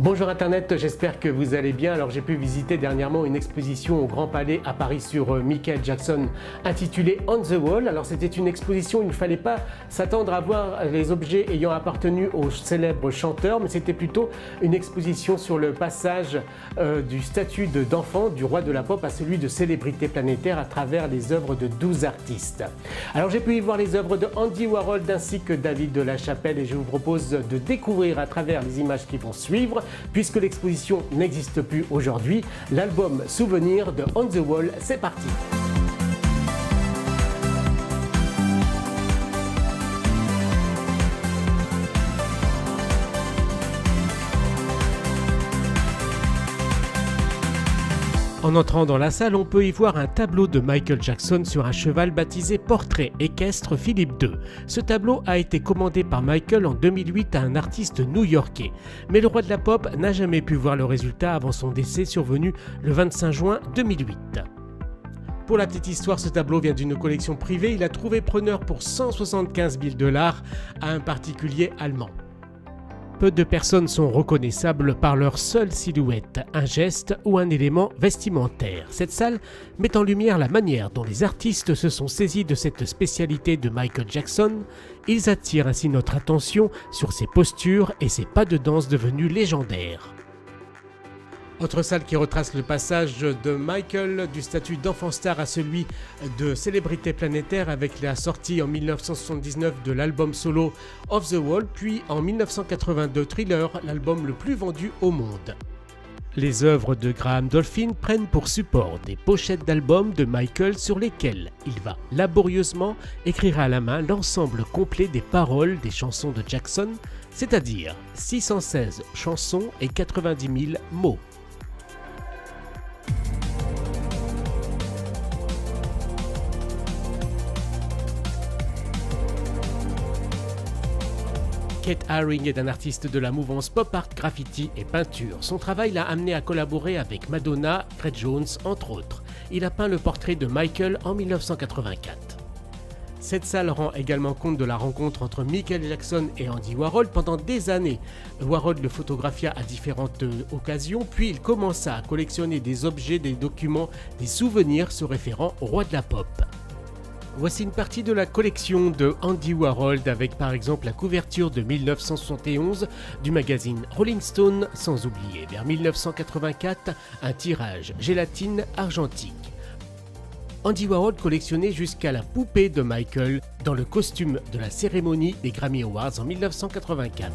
Bonjour Internet, j'espère que vous allez bien. Alors j'ai pu visiter dernièrement une exposition au Grand Palais à Paris sur Michael Jackson intitulée On the Wall. Alors c'était une exposition où il ne fallait pas s'attendre à voir les objets ayant appartenu au célèbre chanteur, mais c'était plutôt une exposition sur le passage du statut d'enfant du roi de la pop à celui de célébrité planétaire à travers les œuvres de 12 artistes. Alors j'ai pu y voir les œuvres de Andy Warhol ainsi que David de la Chapelle et je vous propose de découvrir à travers les images qui vont suivre. Puisque l'exposition n'existe plus aujourd'hui, l'album Souvenir de On the Wall, c'est parti! En entrant dans la salle, on peut y voir un tableau de Michael Jackson sur un cheval baptisé Portrait équestre Philippe II. Ce tableau a été commandé par Michael en 2008 à un artiste new-yorkais. Mais le roi de la pop n'a jamais pu voir le résultat avant son décès survenu le 25 juin 2008. Pour la petite histoire, ce tableau vient d'une collection privée. Il a trouvé preneur pour 175 000 $ à un particulier allemand. Peu de personnes sont reconnaissables par leur seule silhouette, un geste ou un élément vestimentaire. Cette salle met en lumière la manière dont les artistes se sont saisis de cette spécialité de Michael Jackson. Ils attirent ainsi notre attention sur ses postures et ses pas de danse devenus légendaires. Autre salle qui retrace le passage de Michael du statut d'enfant star à celui de célébrité planétaire avec la sortie en 1979 de l'album solo Off the Wall, puis en 1982 Thriller, l'album le plus vendu au monde. Les œuvres de Graham Dolphin prennent pour support des pochettes d'albums de Michael sur lesquelles il va laborieusement écrire à la main l'ensemble complet des paroles des chansons de Jackson, c'est-à-dire 616 chansons et 90 000 mots. Keith Haring est un artiste de la mouvance pop art, graffiti et peinture. Son travail l'a amené à collaborer avec Madonna, Fred Jones, entre autres. Il a peint le portrait de Michael en 1984. Cette salle rend également compte de la rencontre entre Michael Jackson et Andy Warhol. Pendant des années, Warhol le photographia à différentes occasions, puis il commença à collectionner des objets, des documents, des souvenirs se référant au roi de la pop. Voici une partie de la collection de Andy Warhol avec par exemple la couverture de 1971 du magazine Rolling Stone, sans oublier vers 1984 un tirage gélatine argentique. Andy Warhol collectionnait jusqu'à la poupée de Michael dans le costume de la cérémonie des Grammy Awards en 1984.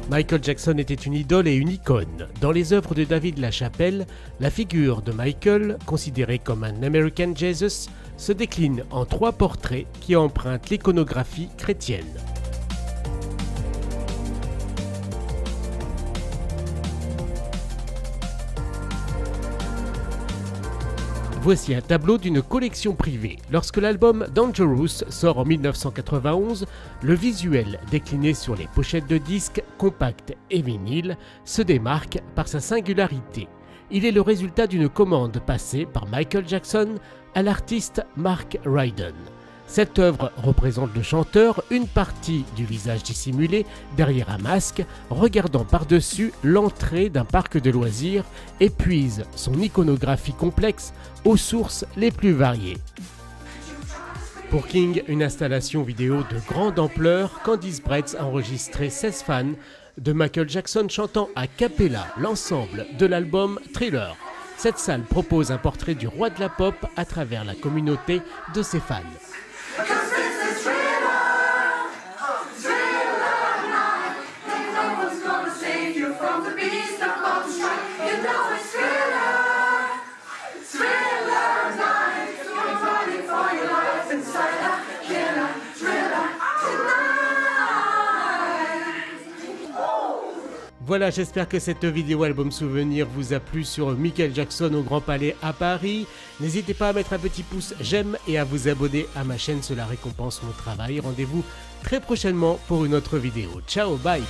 Michael Jackson était une idole et une icône. Dans les œuvres de David de la Chapelle, la figure de Michael, considérée comme un American Jesus, se décline en 3 portraits qui empruntent l'iconographie chrétienne. Voici un tableau d'une collection privée. Lorsque l'album Dangerous sort en 1991, le visuel décliné sur les pochettes de disques, compacts et vinyles se démarque par sa singularité. Il est le résultat d'une commande passée par Michael Jackson à l'artiste Mark Ryden. Cette œuvre représente le chanteur, une partie du visage dissimulé derrière un masque, regardant par-dessus l'entrée d'un parc de loisirs et puise son iconographie complexe aux sources les plus variées. Pour King, une installation vidéo de grande ampleur, Candice Bretz a enregistré 16 fans de Michael Jackson chantant a cappella l'ensemble de l'album Thriller. Cette salle propose un portrait du roi de la pop à travers la communauté de ses fans. Voilà, j'espère que cette vidéo album souvenir vous a plu sur Michael Jackson au Grand Palais à Paris. N'hésitez pas à mettre un petit pouce j'aime et à vous abonner à ma chaîne, cela récompense mon travail. Rendez-vous très prochainement pour une autre vidéo. Ciao, bye!